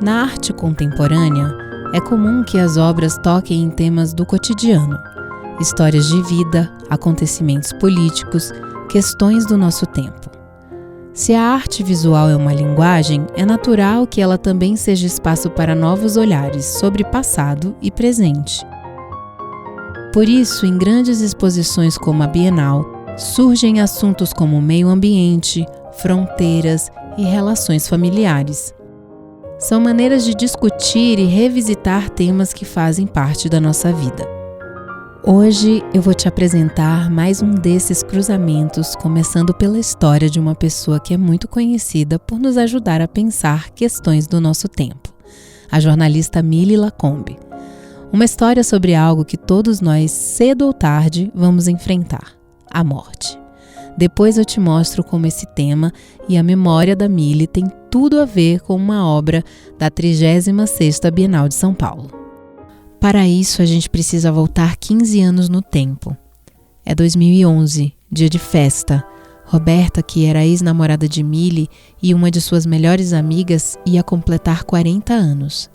Na arte contemporânea, é comum que as obras toquem em temas do cotidiano, histórias de vida, acontecimentos políticos, questões do nosso tempo. Se a arte visual é uma linguagem, é natural que ela também seja espaço para novos olhares sobre passado e presente. Por isso, em grandes exposições como a Bienal, surgem assuntos como meio ambiente, fronteiras e relações familiares. São maneiras de discutir e revisitar temas que fazem parte da nossa vida. Hoje eu vou te apresentar mais um desses cruzamentos, começando pela história de uma pessoa que é muito conhecida por nos ajudar a pensar questões do nosso tempo, a jornalista Milly Lacombe. Uma história sobre algo que todos nós, cedo ou tarde, vamos enfrentar: a morte. Depois eu te mostro como esse tema e a memória da Milly tem tudo a ver com uma obra da 36ª Bienal de São Paulo. Para isso, a gente precisa voltar 15 anos no tempo. É 2011, dia de festa. Roberta, que era ex-namorada de Milly e uma de suas melhores amigas, ia completar 40 anos.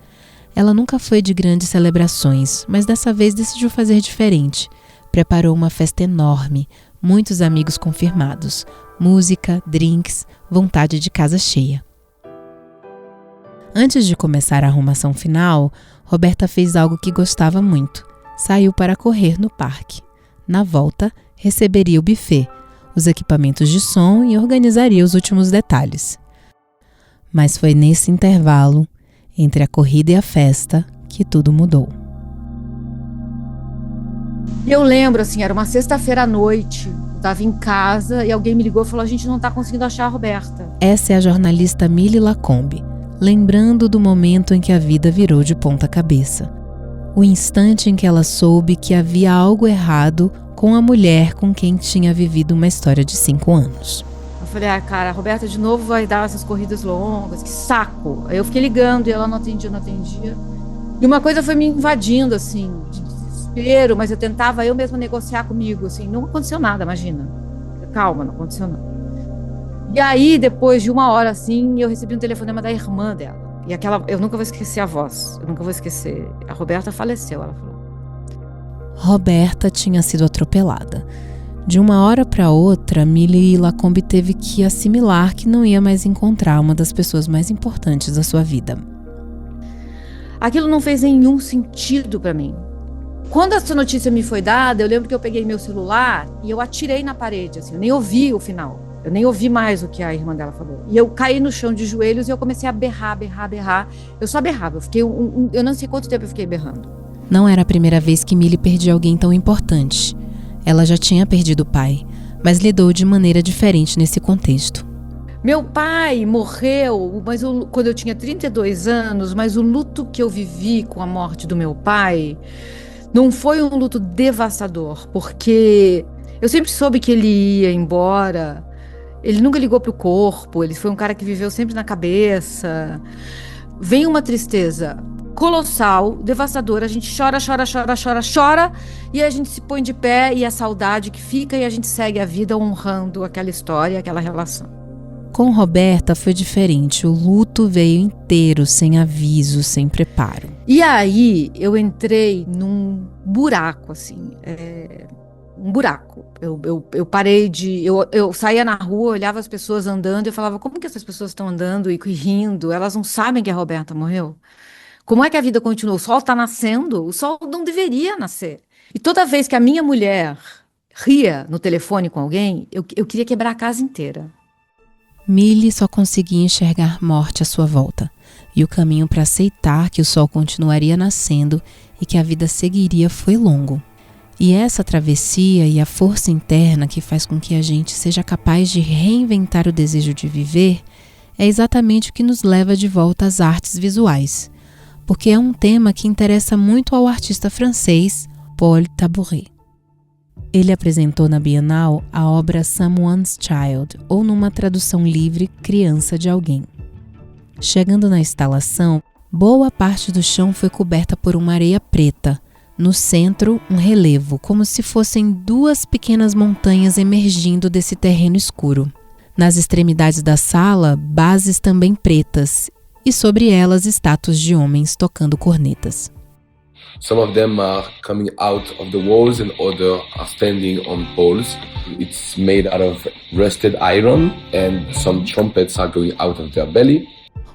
Ela nunca foi de grandes celebrações, mas dessa vez decidiu fazer diferente. Preparou uma festa enorme, muitos amigos confirmados, música, drinks, vontade de casa cheia. Antes de começar a arrumação final, Roberta fez algo que gostava muito. Saiu para correr no parque. Na volta, receberia o buffet, os equipamentos de som e organizaria os últimos detalhes. Mas foi nesse intervalo, entre a corrida e a festa, que tudo mudou. Eu lembro, era uma sexta-feira à noite, eu estava em casa e alguém me ligou e falou: a gente não está conseguindo achar a Roberta. Essa é a jornalista Milly Lacombe, lembrando do momento em que a vida virou de ponta cabeça. O instante em que ela soube que havia algo errado com a mulher com quem tinha vivido uma história de 5 anos. Eu falei: cara, a Roberta de novo vai dar essas corridas longas, que saco. Aí eu fiquei ligando e ela não atendia. E uma coisa foi me invadindo, de desespero, mas eu tentava eu mesma negociar comigo, não aconteceu nada, imagina. Calma, não aconteceu nada. E aí, depois de 1 hora, eu recebi um telefonema da irmã dela. E eu nunca vou esquecer a voz, eu nunca vou esquecer. A Roberta faleceu, ela falou. Roberta tinha sido atropelada. De 1 hora para outra, Milly Lacombe teve que assimilar que não ia mais encontrar uma das pessoas mais importantes da sua vida. Aquilo não fez nenhum sentido para mim. Quando essa notícia me foi dada, eu lembro que eu peguei meu celular e eu atirei na parede, eu nem ouvi o final. Eu nem ouvi mais o que a irmã dela falou. E eu caí no chão de joelhos e eu comecei a berrar. Eu só berrava. Eu não sei quanto tempo eu fiquei berrando. Não era a primeira vez que Milly perdia alguém tão importante. Ela já tinha perdido o pai, mas lidou de maneira diferente nesse contexto. Meu pai morreu quando eu tinha 32 anos, mas o luto que eu vivi com a morte do meu pai não foi um luto devastador, porque eu sempre soube que ele ia embora. Ele nunca ligou pro corpo, ele foi um cara que viveu sempre na cabeça. Vem uma tristeza colossal, devastadora, a gente chora, e a gente se põe de pé e a saudade que fica e a gente segue a vida honrando aquela história, aquela relação. Com Roberta foi diferente, o luto veio inteiro, sem aviso, sem preparo. E aí eu entrei num buraco, um buraco. Eu parei eu saía na rua, olhava as pessoas andando e eu falava: como que essas pessoas estão andando e rindo? Elas não sabem que a Roberta morreu? Como é que a vida continua? O sol está nascendo? O sol não deveria nascer. E toda vez que a minha mulher ria no telefone com alguém, eu queria quebrar a casa inteira. Milly só conseguia enxergar morte à sua volta, e o caminho para aceitar que o sol continuaria nascendo e que a vida seguiria foi longo. E essa travessia e a força interna que faz com que a gente seja capaz de reinventar o desejo de viver é exatamente o que nos leva de volta às artes visuais, porque é um tema que interessa muito ao artista francês Paul Tabouret. Ele apresentou na Bienal a obra Someone's Child, ou numa tradução livre, Criança de Alguém. Chegando na instalação, boa parte do chão foi coberta por uma areia preta. No centro, um relevo, como se fossem 2 pequenas montanhas emergindo desse terreno escuro. Nas extremidades da sala, bases também pretas, e sobre elas estátuas de homens tocando cornetas. Some of them are coming out of the walls and others are standing on poles. It's made out of rusted iron and some trumpets are going out of their belly.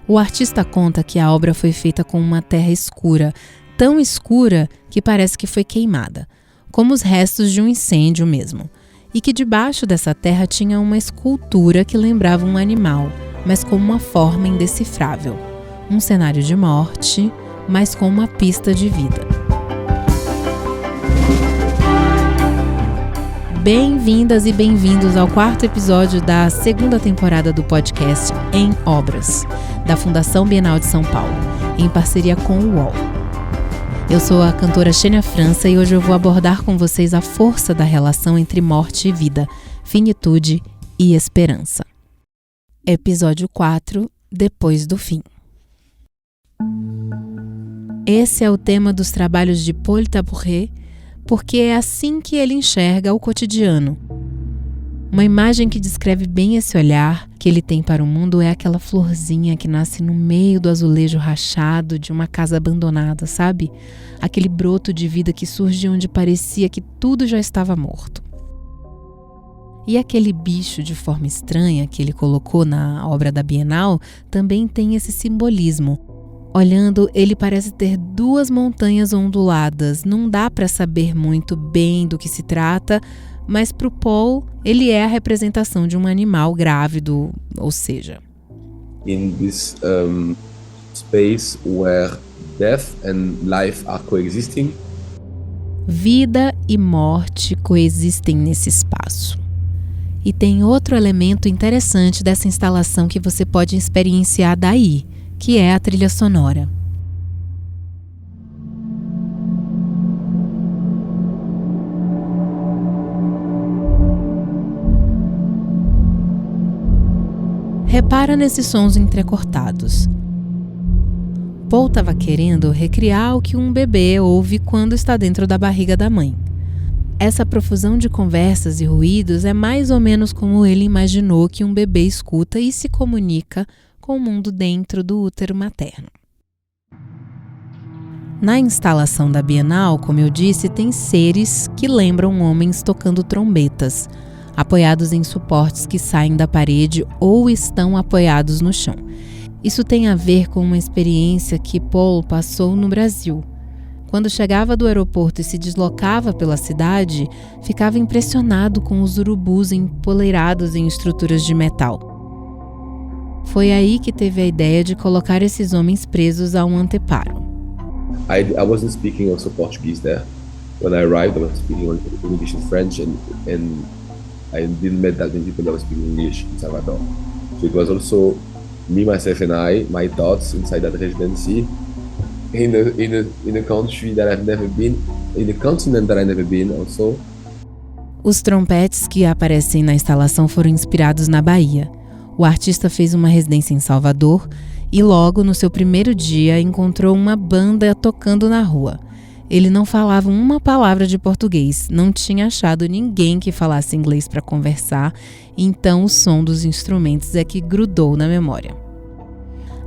O artista conta que a obra foi feita com uma terra escura, tão escura que parece que foi queimada, como os restos de um incêndio mesmo, e que debaixo dessa terra tinha uma escultura que lembrava um animal, mas com uma forma indecifrável, um cenário de morte, mas com uma pista de vida. Bem-vindas e bem-vindos ao 4º episódio da 2ª temporada do podcast Em Obras, da Fundação Bienal de São Paulo, em parceria com o UOL. Eu sou a cantora Xênia França e hoje eu vou abordar com vocês a força da relação entre morte e vida, finitude e esperança. Episódio 4, Depois do Fim. Esse é o tema dos trabalhos de Paul Tabouret, porque é assim que ele enxerga o cotidiano. Uma imagem que descreve bem esse olhar que ele tem para o mundo é aquela florzinha que nasce no meio do azulejo rachado de uma casa abandonada, sabe? Aquele broto de vida que surge onde parecia que tudo já estava morto. E aquele bicho de forma estranha que ele colocou na obra da Bienal também tem esse simbolismo. Olhando, ele parece ter 2 montanhas onduladas. Não dá para saber muito bem do que se trata, mas para o Paul, ele é a representação de um animal grávido, ou seja... In this space where death and life are coexisting. Vida e morte coexistem nesse espaço. E tem outro elemento interessante dessa instalação que você pode experienciar daí, que é a trilha sonora. Repara nesses sons entrecortados. Paul estava querendo recriar o que um bebê ouve quando está dentro da barriga da mãe. Essa profusão de conversas e ruídos é mais ou menos como ele imaginou que um bebê escuta e se comunica com o mundo dentro do útero materno. Na instalação da Bienal, como eu disse, tem seres que lembram homens tocando trombetas, apoiados em suportes que saem da parede ou estão apoiados no chão. Isso tem a ver com uma experiência que Paul passou no Brasil. Quando chegava do aeroporto e se deslocava pela cidade, ficava impressionado com os urubus empoleirados em estruturas de metal. Foi aí que teve a ideia de colocar esses homens presos a um anteparo. I wasn't speaking also Portuguese there. When I arrived, I was speaking English and French, and I didn't meet that many people that were speaking English in Salvador. So it was also me, myself, and my thoughts inside that residency in a country that I've never been, in a continent that I've never been also. Os trompetes que aparecem na instalação foram inspirados na Bahia. O artista fez uma residência em Salvador e logo no seu primeiro dia encontrou uma banda tocando na rua. Ele não falava uma palavra de português, não tinha achado ninguém que falasse inglês para conversar, então o som dos instrumentos é que grudou na memória.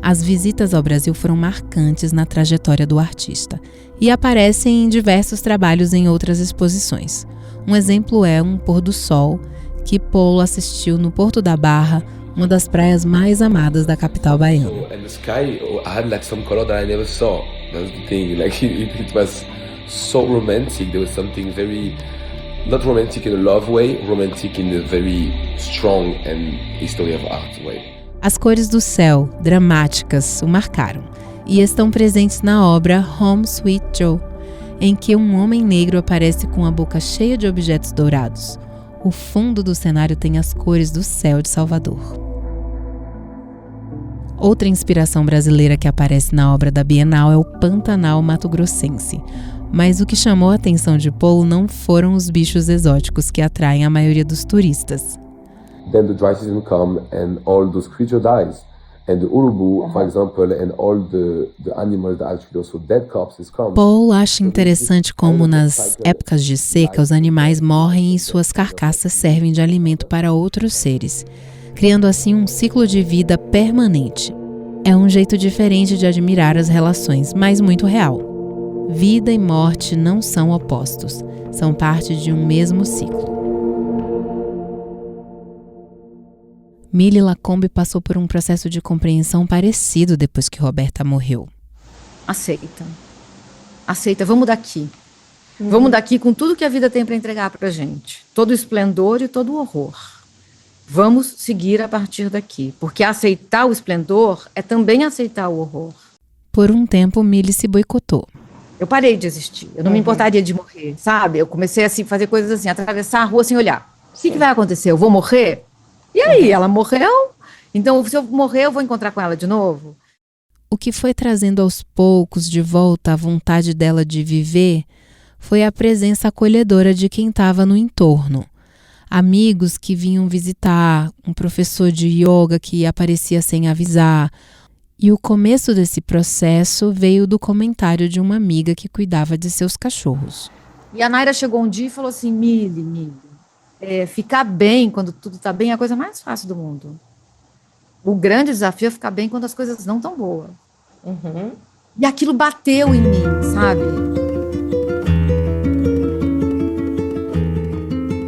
As visitas ao Brasil foram marcantes na trajetória do artista e aparecem em diversos trabalhos em outras exposições. Um exemplo é um pôr do sol que Paul assistiu no Porto da Barra, uma das praias mais amadas da capital baiana. And the sky had like some color that I never saw. That's the thing. Like it was so romantic. There was something very not romantic in a love way, romantic in a very strong and history of art way. As cores do céu, dramáticas, o marcaram e estão presentes na obra Home Sweet Joe, em que um homem negro aparece com a boca cheia de objetos dourados. O fundo do cenário tem as cores do céu de Salvador. Outra inspiração brasileira que aparece na obra da Bienal é o Pantanal mato-grossense. Mas o que chamou a atenção de Paul não foram os bichos exóticos que atraem a maioria dos turistas. Then the dry season come and all those creatures dies. And the urubu, for example, and all the animals that actually also dead corpses come. Paul acha interessante como nas épocas de seca os animais morrem e suas carcaças servem de alimento para outros seres, criando assim um ciclo de vida permanente. É um jeito diferente de admirar as relações, mas muito real. Vida e morte não são opostos, são parte de um mesmo ciclo. Milly Lacombe passou por um processo de compreensão parecido depois que Roberta morreu. Aceita, vamos daqui. Vamos daqui com tudo que a vida tem para entregar pra gente. Todo o esplendor e todo o horror. Vamos seguir a partir daqui, porque aceitar o esplendor é também aceitar o horror. Por um tempo, Milly se boicotou. Eu parei de existir, eu não me importaria de morrer, sabe? Eu comecei a fazer coisas assim, atravessar a rua sem olhar. O que vai acontecer? Eu vou morrer? E aí, ela morreu? Então, se eu morrer, eu vou encontrar com ela de novo? O que foi trazendo aos poucos de volta a vontade dela de viver foi a presença acolhedora de quem estava no entorno. Amigos que vinham visitar, um professor de yoga que aparecia sem avisar. E o começo desse processo veio do comentário de uma amiga que cuidava de seus cachorros. E a Naira chegou um dia e falou assim, Milly, ficar bem quando tudo está bem é a coisa mais fácil do mundo. O grande desafio é ficar bem quando as coisas não estão boas. E aquilo bateu em mim, sabe?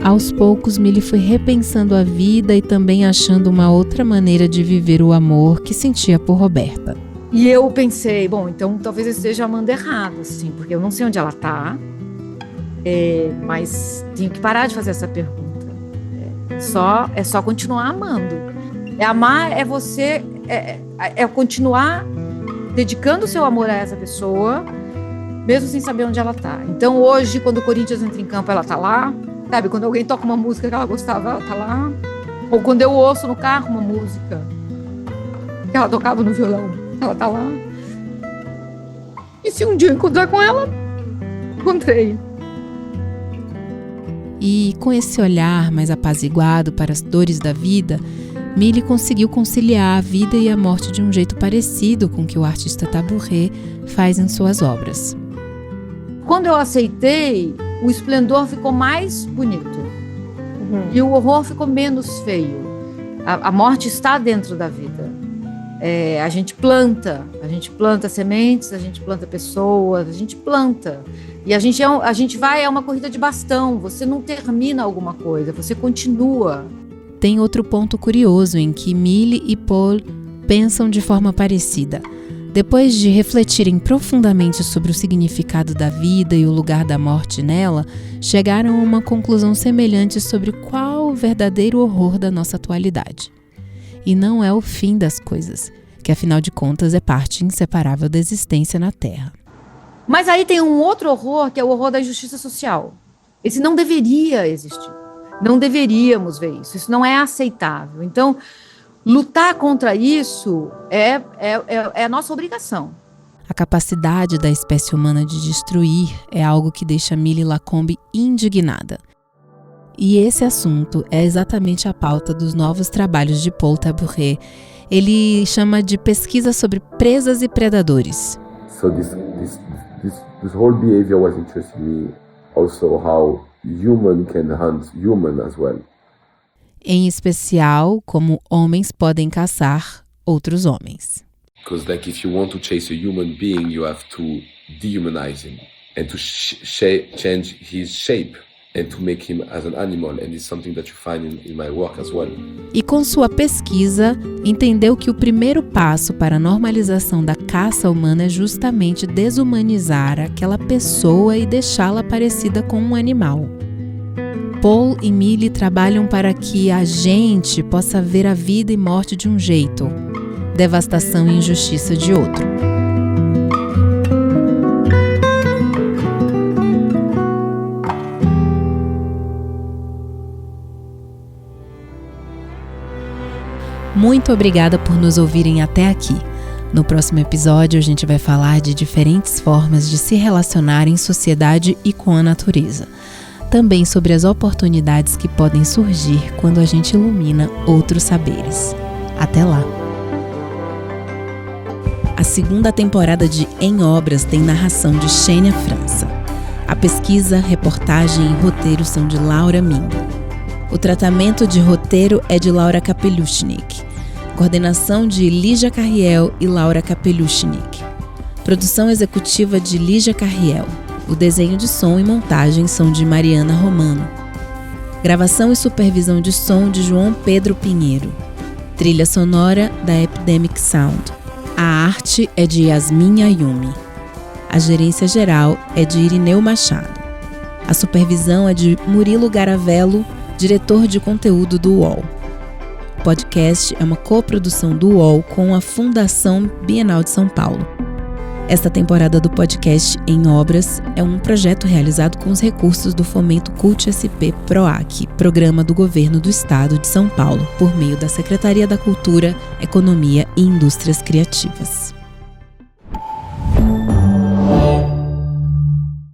Aos poucos, Milly foi repensando a vida e também achando uma outra maneira de viver o amor que sentia por Roberta. E eu pensei, bom, então talvez eu esteja amando errado, assim, porque eu não sei onde ela está, mas tenho que parar de fazer essa pergunta. É só continuar amando. Amar é você, continuar dedicando o seu amor a essa pessoa, mesmo sem saber onde ela está. Então hoje, quando o Corinthians entra em campo, ela está lá. Sabe, quando alguém toca uma música que ela gostava, ela tá lá. Ou quando eu ouço no carro uma música que ela tocava no violão, ela tá lá. E se um dia eu encontrar com ela, encontrei. E com esse olhar mais apaziguado para as dores da vida, Milly conseguiu conciliar a vida e a morte de um jeito parecido com o que o artista Tabouré faz em suas obras. Quando eu aceitei, o esplendor ficou mais bonito. E o horror ficou menos feio. A morte está dentro da vida. A gente planta sementes, a gente planta pessoas, a gente planta. E a gente vai, é uma corrida de bastão. Você não termina alguma coisa, você continua. Tem outro ponto curioso em que Milly e Paul pensam de forma parecida. Depois de refletirem profundamente sobre o significado da vida e o lugar da morte nela, chegaram a uma conclusão semelhante sobre qual o verdadeiro horror da nossa atualidade. E não é o fim das coisas, que afinal de contas é parte inseparável da existência na Terra. Mas aí tem um outro horror, que é o horror da injustiça social. Esse não deveria existir. Não deveríamos ver isso. Isso não é aceitável. Então, lutar contra isso é a nossa obrigação. A capacidade da espécie humana de destruir é algo que deixa Milly Lacombe indignada. E esse assunto é exatamente a pauta dos novos trabalhos de Paul Tabouré. Ele chama de pesquisa sobre presas e predadores. So this whole behavior was interesting me. Also how human can hunt human as well. Em especial, como homens podem caçar outros homens. Because like if you want to chase a human being, you have to dehumanize him and to change his shape and to make him as an animal, and it's something that you find in my work as well. E com sua pesquisa, entendeu que o primeiro passo para a normalização da caça humana é justamente desumanizar aquela pessoa e deixá-la parecida com um animal. Paul e Milly trabalham para que a gente possa ver a vida e morte de um jeito, devastação e injustiça de outro. Muito obrigada por nos ouvirem até aqui. No próximo episódio, a gente vai falar de diferentes formas de se relacionar em sociedade e com a natureza. Também sobre as oportunidades que podem surgir quando a gente ilumina outros saberes. Até lá! A segunda temporada de Em Obras tem narração de Xênia França. A pesquisa, reportagem e roteiro são de Laura Mingo. O tratamento de roteiro é de Laura Kapelushnik. Coordenação de Lígia Carriel e Laura Kapelushnik. Produção executiva de Lígia Carriel. O desenho de som e montagem são de Mariana Romano. Gravação e supervisão de som de João Pedro Pinheiro. Trilha sonora da Epidemic Sound. A arte é de Yasmin Ayumi. A gerência geral é de Irineu Machado. A supervisão é de Murilo Garavello, diretor de conteúdo do UOL. O podcast é uma coprodução do UOL com a Fundação Bienal de São Paulo. Esta temporada do podcast Em Obras é um projeto realizado com os recursos do Fomento Cult SP PROAC, programa do Governo do Estado de São Paulo, por meio da Secretaria da Cultura, Economia e Indústrias Criativas.